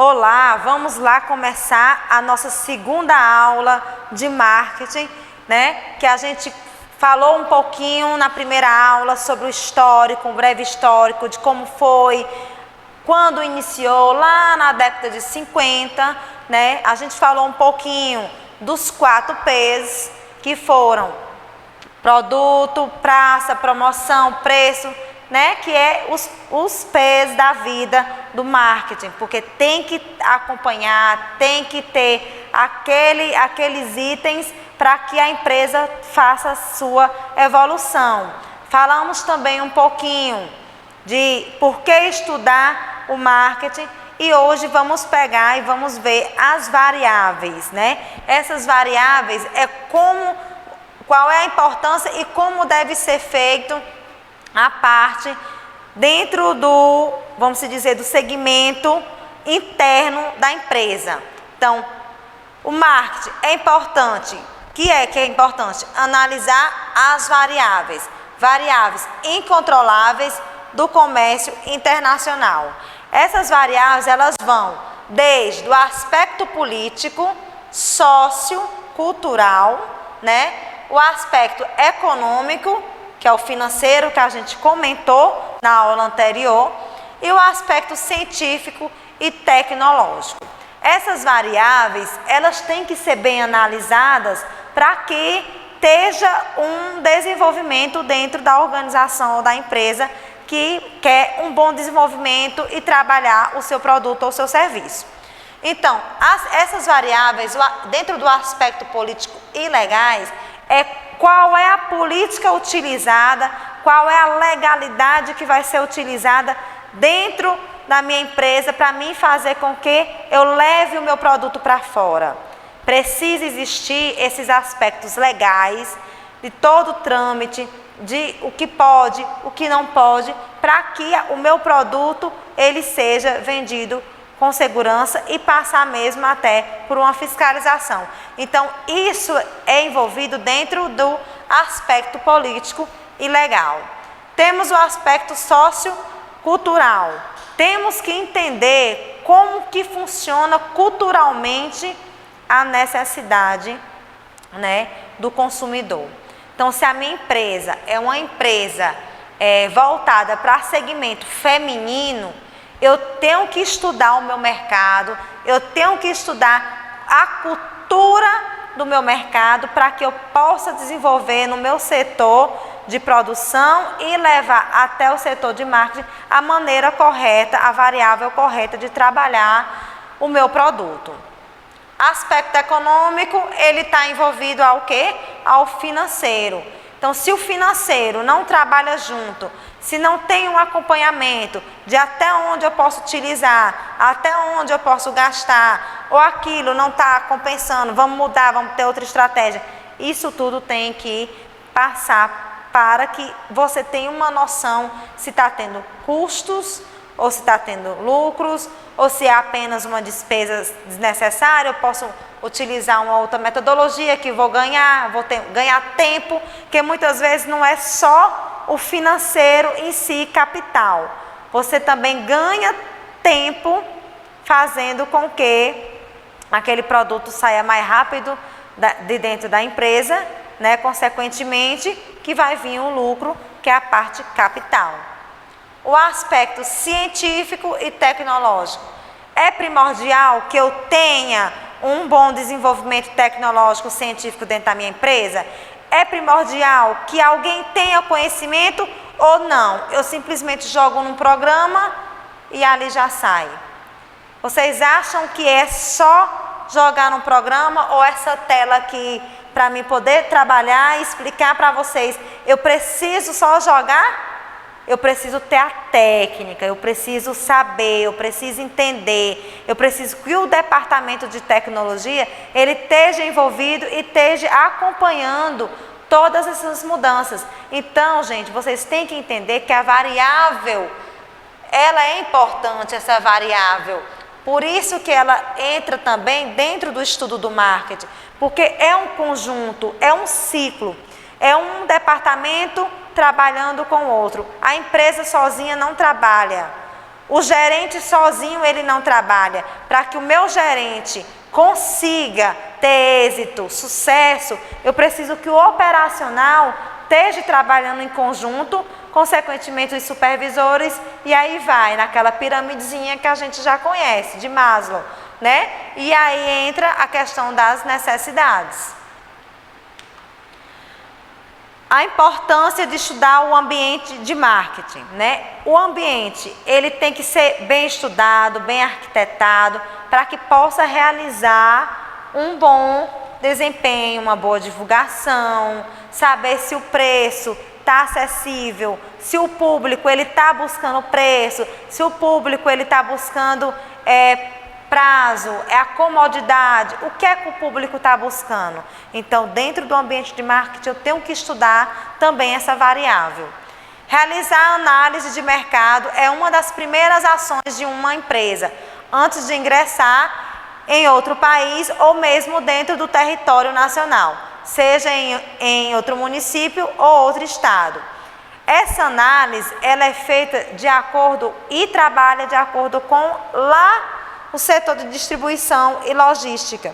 Olá, vamos lá começar a nossa segunda aula de marketing, né? Que a gente falou um pouquinho na primeira aula sobre o histórico, um breve histórico de como foi, quando iniciou lá na década de 50, né? A gente falou um pouquinho dos 4 P's, que foram produto, praça, promoção, preço, né? Que é os P's da vida do marketing, porque tem que acompanhar, tem que ter aqueles itens para que a empresa faça a sua evolução. Falamos também um pouquinho de por que estudar o marketing e hoje vamos pegar e vamos ver as variáveis, né? Essas variáveis qual é a importância e como deve ser feito a parte dentro do, vamos dizer, do segmento interno da empresa. Então, o marketing é importante. O que é importante? Analisar as variáveis incontroláveis do comércio internacional. Essas variáveis, elas vão desde o aspecto político, sociocultural, né? O aspecto econômico, que é o financeiro, que a gente comentou na aula anterior, e o aspecto científico e tecnológico. Essas variáveis, elas têm que ser bem analisadas para que esteja um desenvolvimento dentro da organização ou da empresa que quer um bom desenvolvimento e trabalhar o seu produto ou seu serviço. Então, essas variáveis, dentro do aspecto político e legais, qual é a política utilizada, qual é a legalidade que vai ser utilizada dentro da minha empresa para mim fazer com que eu leve o meu produto para fora. Precisa existir esses aspectos legais de todo o trâmite, de o que pode, o que não pode, para que o meu produto ele seja vendido com segurança e passar mesmo até por uma fiscalização. Então, isso é envolvido dentro do aspecto político e legal. Temos o aspecto sociocultural. Temos que entender como que funciona culturalmente a necessidade, né, do consumidor. Então, se a minha empresa é uma empresa voltada para segmento feminino, eu tenho que estudar o meu mercado, eu tenho que estudar a cultura do meu mercado para que eu possa desenvolver no meu setor de produção e levar até o setor de marketing a maneira correta, a variável correta de trabalhar o meu produto. Aspecto econômico, ele está envolvido ao quê? Ao financeiro. Então, se o financeiro não trabalha junto, se não tem um acompanhamento de até onde eu posso utilizar, até onde eu posso gastar, ou aquilo não está compensando, vamos mudar, vamos ter outra estratégia. Isso tudo tem que passar para que você tenha uma noção se está tendo custos, ou se está tendo lucros, ou se é apenas uma despesa desnecessária, eu posso utilizar uma outra metodologia que vou ganhar tempo, que muitas vezes não é só o financeiro em si, capital. Você também ganha tempo fazendo com que aquele produto saia mais rápido de dentro da empresa, né? Consequentemente, que vai vir um lucro, que é a parte capital. O aspecto científico e tecnológico. É primordial que eu tenha um bom desenvolvimento tecnológico científico dentro da minha empresa? É primordial que alguém tenha conhecimento ou não? Eu simplesmente jogo num programa e ali já sai. Vocês acham que é só jogar num programa ou essa tela aqui para mim poder trabalhar e explicar para vocês? Eu preciso só jogar? Eu preciso ter a técnica, eu preciso saber, eu preciso entender, eu preciso que o departamento de tecnologia, ele esteja envolvido e esteja acompanhando todas essas mudanças. Então, gente, vocês têm que entender que a variável, ela é importante, essa variável. Por isso que ela entra também dentro do estudo do marketing, porque é um conjunto, é um ciclo, é um departamento trabalhando com o outro. A empresa sozinha não trabalha. O gerente sozinho ele não trabalha. Para que o meu gerente consiga ter êxito, sucesso, eu preciso que o operacional esteja trabalhando em conjunto, consequentemente os supervisores, e aí vai naquela piramidezinha que a gente já conhece, de Maslow, né? E aí entra a questão das necessidades. A importância de estudar o ambiente de marketing, né? O ambiente, ele tem que ser bem estudado, bem arquitetado, para que possa realizar um bom desempenho, uma boa divulgação, saber se o preço está acessível, se o público ele está buscando preço, se o público ele está buscando prazo, a comodidade, o que é que o público está buscando. Então, dentro do ambiente de marketing, eu tenho que estudar também essa variável. Realizar análise de mercado é uma das primeiras ações de uma empresa, antes de ingressar em outro país ou mesmo dentro do território nacional, seja em outro município ou outro estado. Essa análise, ela é feita de acordo e trabalha de acordo com o setor de distribuição e logística.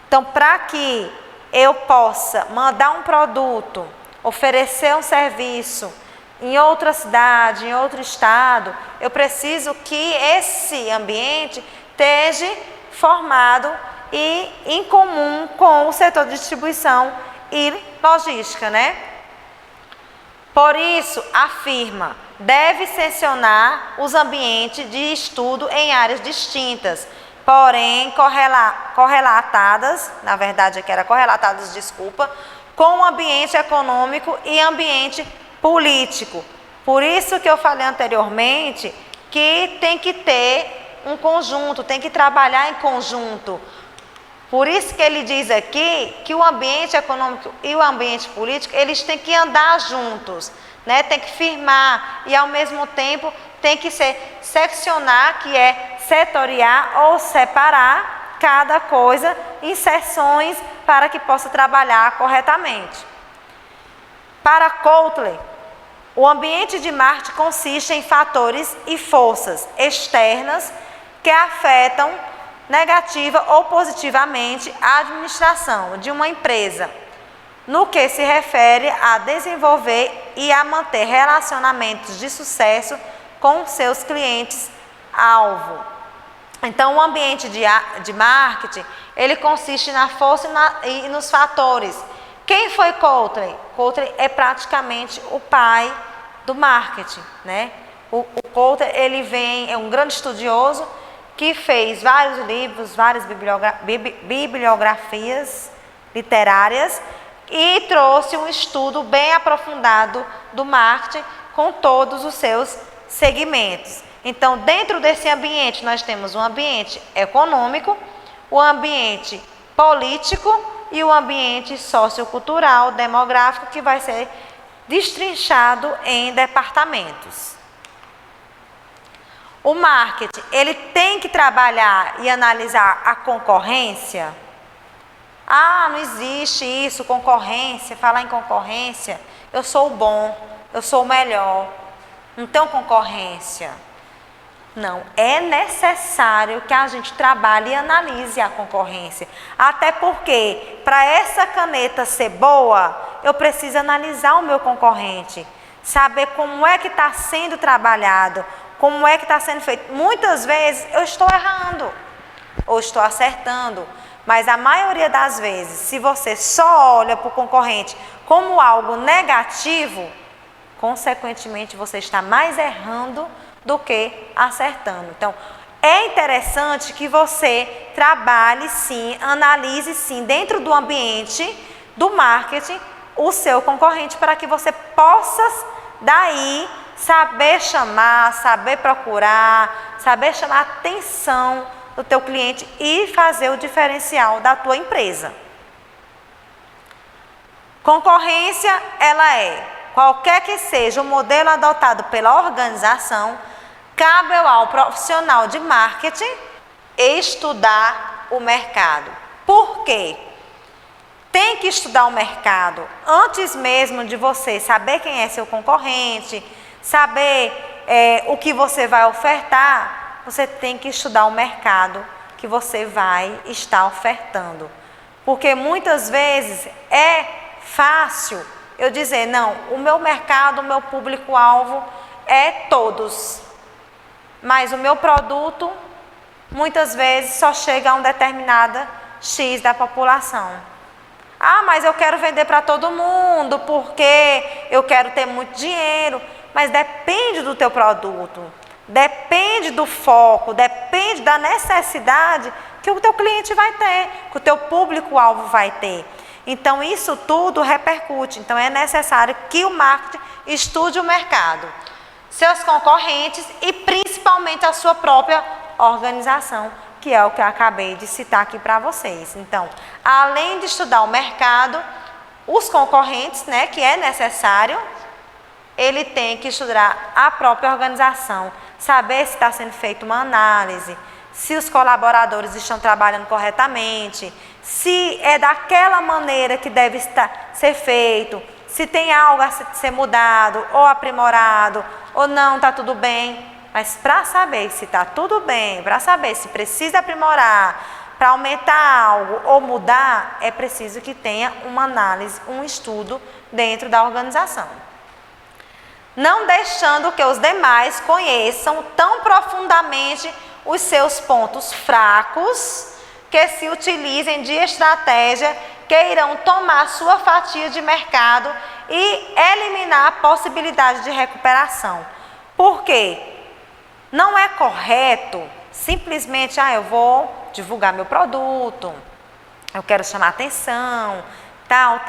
Então, para que eu possa mandar um produto, oferecer um serviço em outra cidade, em outro estado, eu preciso que esse ambiente esteja formado e em comum com o setor de distribuição e logística, né? Por isso, afirma, deve sancionar os ambientes de estudo em áreas distintas, porém correlatadas, na verdade aqui era correlatadas, desculpa, com o ambiente econômico e ambiente político. Por isso que eu falei anteriormente que tem que ter um conjunto, tem que trabalhar em conjunto. Por isso que ele diz aqui que o ambiente econômico e o ambiente político, eles têm que andar juntos, né? Tem que firmar e ao mesmo tempo tem que seccionar, que é setoriar ou separar cada coisa em seções para que possa trabalhar corretamente. Para Kotler, o ambiente de marketing consiste em fatores e forças externas que afetam negativa ou positivamente a administração de uma empresa, no que se refere a desenvolver e a manter relacionamentos de sucesso com seus clientes-alvo. Então, o ambiente de marketing, ele consiste na força e nos fatores. Quem foi Kotler? Kotler é praticamente o pai do marketing, né? O Kotler, ele é um grande estudioso que fez vários livros, várias bibliografias literárias e trouxe um estudo bem aprofundado do marketing com todos os seus segmentos. Então, dentro desse ambiente, nós temos o ambiente econômico, o ambiente político e o ambiente sociocultural, demográfico, que vai ser destrinchado em departamentos. O marketing, ele tem que trabalhar e analisar a concorrência. Ah, não existe isso, concorrência, falar em concorrência, eu sou o bom, eu sou o melhor, não tenho concorrência. Não, é necessário que a gente trabalhe e analise a concorrência. Até porque, para essa caneta ser boa, eu preciso analisar o meu concorrente, saber como é que está sendo trabalhado, como é que está sendo feito. Muitas vezes eu estou errando ou estou acertando, mas a maioria das vezes, se você só olha para o concorrente como algo negativo, consequentemente você está mais errando do que acertando. Então, é interessante que você trabalhe sim, analise sim, dentro do ambiente do marketing, o seu concorrente, para que você possa daí saber chamar, saber procurar, saber chamar a atenção do teu cliente e fazer o diferencial da tua empresa. Concorrência, ela é, qualquer que seja o modelo adotado pela organização, cabe ao profissional de marketing estudar o mercado. Por quê? Tem que estudar o mercado antes mesmo de você saber quem é seu concorrente, saber o que você vai ofertar, você tem que estudar o mercado que você vai estar ofertando. Porque muitas vezes é fácil eu dizer, não, o meu mercado, o meu público-alvo é todos. Mas o meu produto, muitas vezes, só chega a um determinada X da população. Ah, mas eu quero vender para todo mundo, porque eu quero ter muito dinheiro. Mas depende do teu produto, depende do foco, depende da necessidade que o teu cliente vai ter, que o teu público-alvo vai ter. Então, isso tudo repercute. Então, é necessário que o marketing estude o mercado, seus concorrentes e principalmente a sua própria organização, que é o que eu acabei de citar aqui para vocês. Então, além de estudar o mercado, os concorrentes, né, que é necessário, ele tem que estudar a própria organização, saber se está sendo feita uma análise, se os colaboradores estão trabalhando corretamente, se é daquela maneira que deve ser feito, se tem algo a ser mudado ou aprimorado, ou não, está tudo bem. Mas para saber se está tudo bem, para saber se precisa aprimorar, para aumentar algo ou mudar, é preciso que tenha uma análise, um estudo dentro da organização. Não deixando que os demais conheçam tão profundamente os seus pontos fracos, que se utilizem de estratégia que irão tomar sua fatia de mercado e eliminar a possibilidade de recuperação. Por quê? Não é correto simplesmente, eu vou divulgar meu produto, eu quero chamar atenção, tal.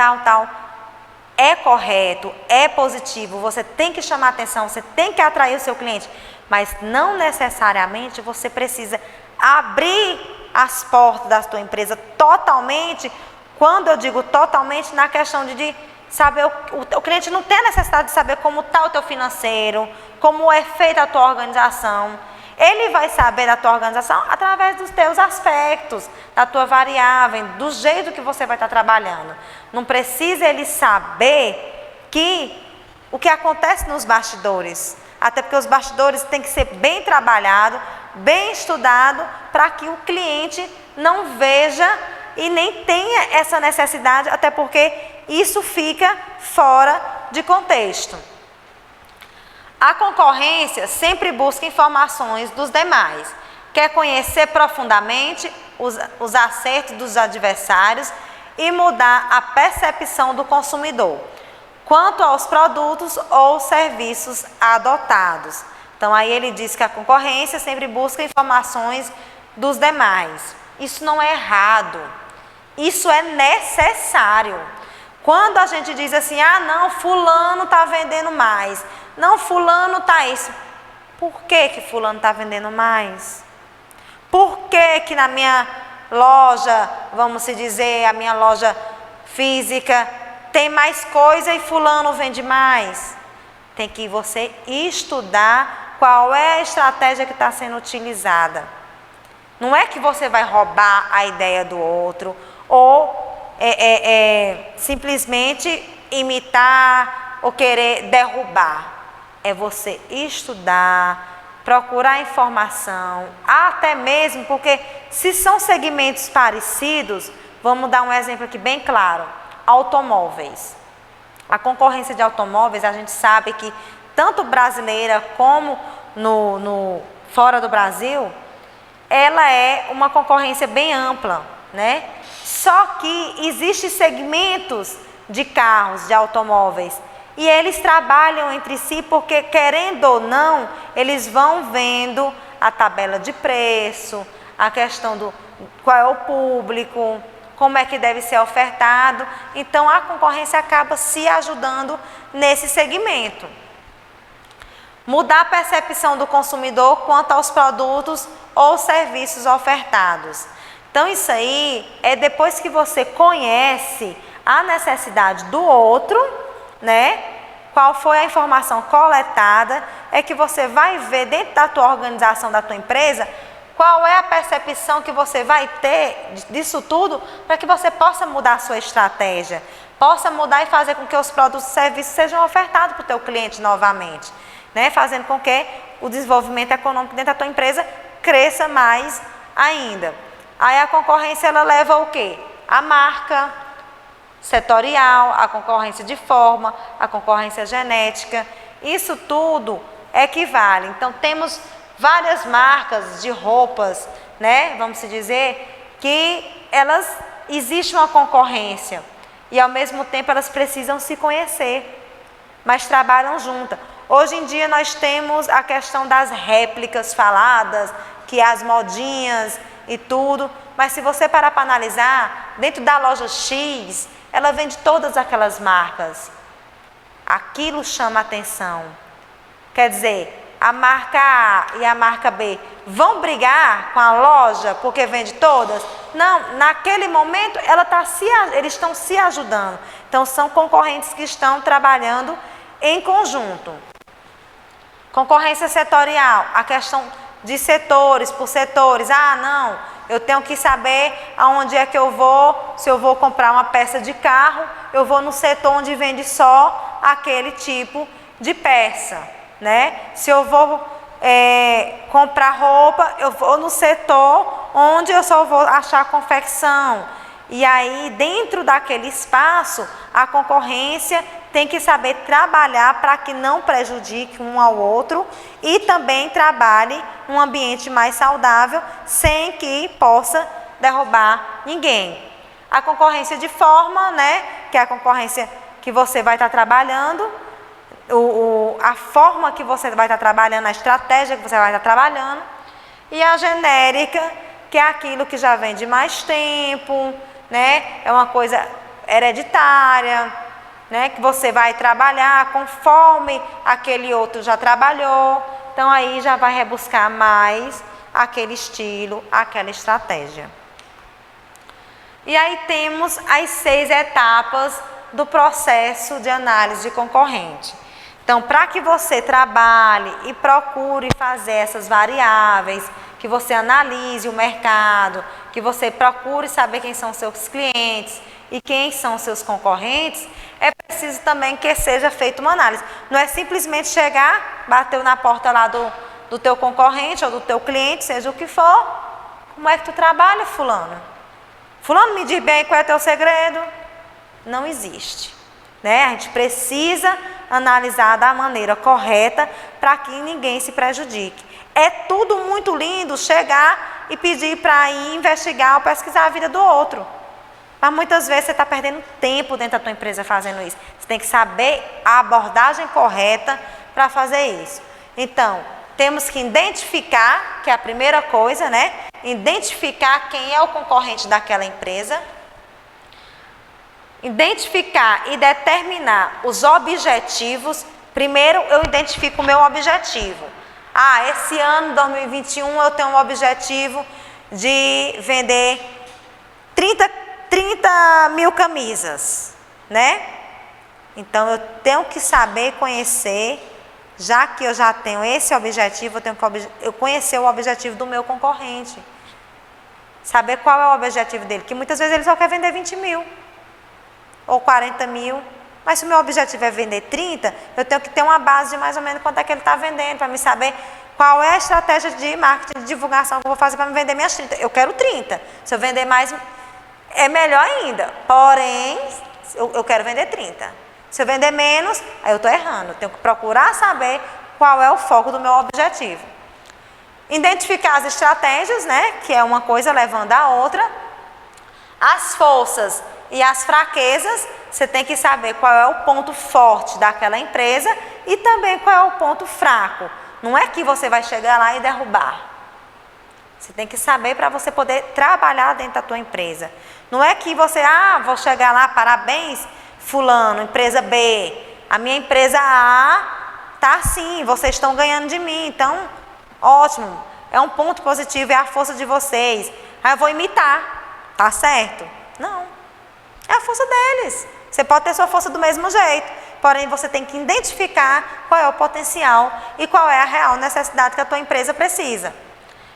É correto, é positivo, você tem que chamar atenção, você tem que atrair o seu cliente, mas não necessariamente você precisa abrir as portas da sua empresa totalmente. Quando eu digo totalmente, na questão de saber, o cliente não tem a necessidade de saber como está o teu financeiro, como é feita a tua organização. Ele vai saber da tua organização através dos teus aspectos, da tua variável, do jeito que você vai estar trabalhando. Não precisa ele saber o que acontece nos bastidores, até porque os bastidores têm que ser bem trabalhado, bem estudado, para que o cliente não veja e nem tenha essa necessidade, até porque isso fica fora de contexto. A concorrência sempre busca informações dos demais, quer conhecer profundamente os acertos dos adversários e mudar a percepção do consumidor quanto aos produtos ou serviços adotados. Então, aí ele diz que a concorrência sempre busca informações dos demais. Isso não é errado, isso é necessário. Quando a gente diz assim, não, fulano está vendendo mais, não, fulano está isso. Por que fulano está vendendo mais? Por que na minha loja, vamos se dizer, a minha loja física, tem mais coisa e fulano vende mais? Tem que você estudar qual é a estratégia que está sendo utilizada. Não é que você vai roubar a ideia do outro ou simplesmente imitar ou querer derrubar. É você estudar, procurar informação, até mesmo porque se são segmentos parecidos, vamos dar um exemplo aqui bem claro, automóveis. A concorrência de automóveis, a gente sabe que tanto brasileira como fora do Brasil, ela é uma concorrência bem ampla, né? Só que existem segmentos de carros, de automóveis, e eles trabalham entre si porque, querendo ou não, eles vão vendo a tabela de preço, a questão do qual é o público, como é que deve ser ofertado. Então, a concorrência acaba se ajudando nesse segmento. Mudar a percepção do consumidor quanto aos produtos ou serviços ofertados. Então, isso aí é depois que você conhece a necessidade do outro, né? Qual foi a informação coletada, é que você vai ver dentro da tua organização, da tua empresa, qual é a percepção que você vai ter disso tudo, para que você possa mudar a sua estratégia, possa mudar e fazer com que os produtos e serviços sejam ofertados para o teu cliente novamente. né? Fazendo com que o desenvolvimento econômico dentro da tua empresa cresça mais ainda. Aí a concorrência, ela leva o quê? A marca setorial, a concorrência de forma, a concorrência genética. Isso tudo equivale. Então, temos várias marcas de roupas, né? Vamos dizer que elas existe uma concorrência e ao mesmo tempo elas precisam se conhecer, mas trabalham juntas. Hoje em dia nós temos a questão das réplicas faladas, que as modinhas e tudo, mas se você parar para analisar, dentro da loja X, ela vende todas aquelas marcas. Aquilo chama atenção. Quer dizer, a marca A e a marca B vão brigar com a loja porque vende todas? Não, naquele momento eles estão se ajudando. Então são concorrentes que estão trabalhando em conjunto. Concorrência setorial, a questão de setores por setores. Ah, não, eu tenho que saber aonde é que eu vou, se eu vou comprar uma peça de carro, eu vou no setor onde vende só aquele tipo de peça, né? Se eu vou comprar roupa, eu vou no setor onde eu só vou achar confecção. E aí, dentro daquele espaço, a concorrência tem que saber trabalhar para que não prejudique um ao outro e também trabalhe um ambiente mais saudável sem que possa derrubar ninguém. A concorrência de forma, né, que é a concorrência que você vai estar trabalhando, a forma que você vai estar trabalhando, a estratégia que você vai estar trabalhando. E a genérica, que é aquilo que já vem de mais tempo, né, é uma coisa hereditária, né, que você vai trabalhar conforme aquele outro já trabalhou. Então aí já vai rebuscar mais aquele estilo, aquela estratégia. E aí temos as 6 etapas do processo de análise de concorrente. Então, para que você trabalhe e procure fazer essas variáveis, que você analise o mercado, que você procure saber quem são seus clientes e quem são seus concorrentes, é preciso também que seja feita uma análise. Não é simplesmente chegar, bater na porta lá do teu concorrente ou do teu cliente, seja o que for. Como é que tu trabalha, fulano? Fulano, me diz bem qual é o teu segredo? Não existe, né? A gente precisa analisar da maneira correta para que ninguém se prejudique. É tudo muito lindo chegar e pedir para ir investigar ou pesquisar a vida do outro. Mas muitas vezes você está perdendo tempo dentro da tua empresa fazendo isso. Você tem que saber a abordagem correta para fazer isso. Então, temos que identificar, que é a primeira coisa, né? Identificar quem é o concorrente daquela empresa. Identificar e determinar os objetivos. Primeiro, eu identifico o meu objetivo. Ah, esse ano, 2021, eu tenho um objetivo de vender 30 mil camisas, né? Então, eu tenho que saber conhecer, já que eu já tenho esse objetivo, eu tenho que conhecer o objetivo do meu concorrente. Saber qual é o objetivo dele, que muitas vezes ele só quer vender 20 mil. Ou 40 mil, mas se o meu objetivo é vender 30, eu tenho que ter uma base de mais ou menos quanto é que ele está vendendo, para me saber qual é a estratégia de marketing, de divulgação que eu vou fazer para me vender minhas 30. Eu quero 30, se eu vender mais, é melhor ainda, porém, eu quero vender 30. Se eu vender menos, aí eu estou errando, eu tenho que procurar saber qual é o foco do meu objetivo. Identificar as estratégias, né, que é uma coisa levando a outra, as forças e as fraquezas, você tem que saber qual é o ponto forte daquela empresa e também qual é o ponto fraco. Não é que você vai chegar lá e derrubar. Você tem que saber para você poder trabalhar dentro da tua empresa. Não é que você, vou chegar lá, parabéns, fulano, empresa B. A minha empresa A tá assim, vocês estão ganhando de mim, então, ótimo. É um ponto positivo, é a força de vocês. Aí eu vou imitar, tá certo? Não. É a força deles. Você pode ter sua força do mesmo jeito, porém você tem que identificar qual é o potencial e qual é a real necessidade que a tua empresa precisa.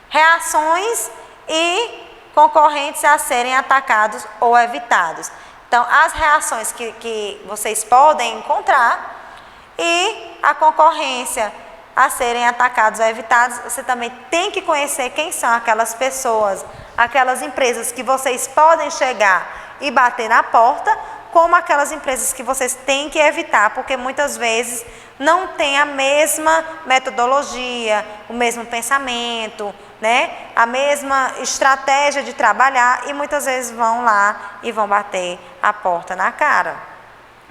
Reações e concorrentes a serem atacados ou evitados. Então, as reações que vocês podem encontrar e a concorrência a serem atacados ou evitados, você também tem que conhecer quem são aquelas pessoas, aquelas empresas que vocês podem chegar e bater na porta, como aquelas empresas que vocês têm que evitar, porque muitas vezes não tem a mesma metodologia, o mesmo pensamento, né? A mesma estratégia de trabalhar e muitas vezes vão lá e vão bater a porta na cara.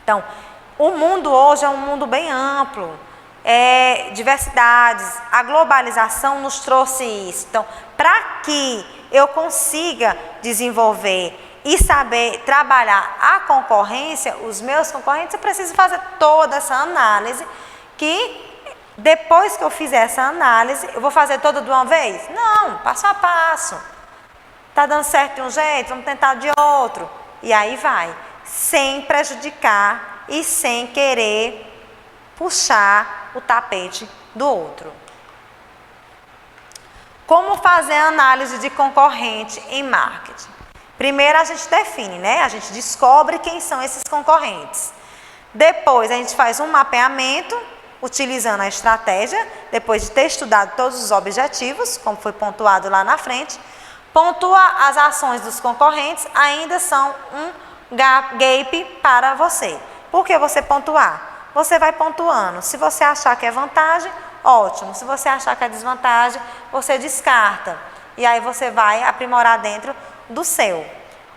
Então, o mundo hoje é um mundo bem amplo, diversidades, a globalização nos trouxe isso. Então, para que eu consiga desenvolver e saber trabalhar a concorrência, os meus concorrentes, eu preciso fazer toda essa análise, que depois que eu fizer essa análise, eu vou fazer toda de uma vez? Não, passo a passo. Está dando certo de um jeito, vamos tentar de outro. E aí vai, sem prejudicar e sem querer puxar o tapete do outro. Como fazer a análise de concorrente em marketing? Primeiro a gente define, né? A gente descobre quem são esses concorrentes. Depois a gente faz um mapeamento, utilizando a estratégia, depois de ter estudado todos os objetivos, como foi pontuado lá na frente. Pontua as ações dos concorrentes, ainda são um gap para você. Por que você pontuar? Você vai pontuando. Se você achar que é vantagem, ótimo. Se você achar que é desvantagem, você descarta. E aí você vai aprimorar dentro do seu.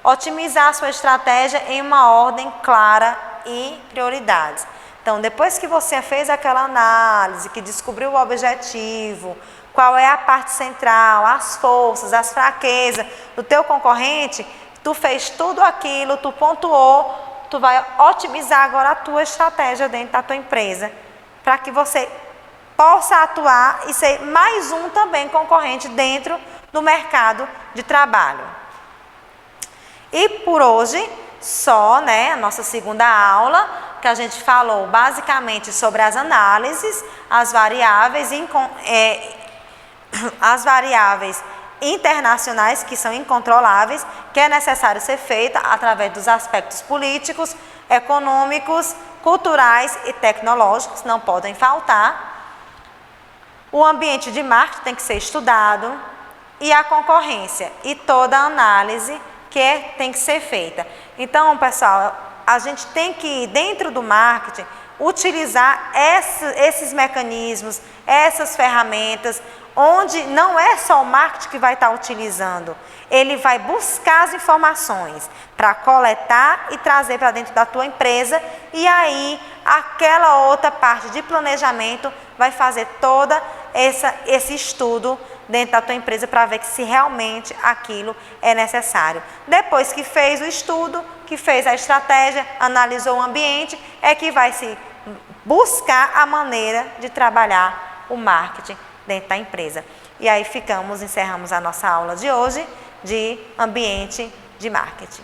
Otimizar a sua estratégia em uma ordem clara e prioridades. Então, depois que você fez aquela análise, que descobriu o objetivo, qual é a parte central, as forças, as fraquezas do teu concorrente, tu fez tudo aquilo, tu pontuou, tu vai otimizar agora a tua estratégia dentro da tua empresa, para que você possa atuar e ser mais um também concorrente dentro do mercado de trabalho. E por hoje, só, né, a nossa segunda aula, que a gente falou basicamente sobre as análises, as variáveis internacionais que são incontroláveis, que é necessário ser feita através dos aspectos políticos, econômicos, culturais e tecnológicos, não podem faltar. O ambiente de marketing tem que ser estudado e a concorrência e toda a análise que tem que ser feita. Então, pessoal, a gente tem que, dentro do marketing, utilizar esses mecanismos, essas ferramentas, onde não é só o marketing que vai estar utilizando, ele vai buscar as informações para coletar e trazer para dentro da tua empresa, e aí aquela outra parte de planejamento vai fazer toda esse estudo dentro da tua empresa para ver se realmente aquilo é necessário. Depois que fez o estudo, que fez a estratégia, analisou o ambiente, é que vai se buscar a maneira de trabalhar o marketing dentro da empresa. E aí encerramos a nossa aula de hoje de ambiente de marketing.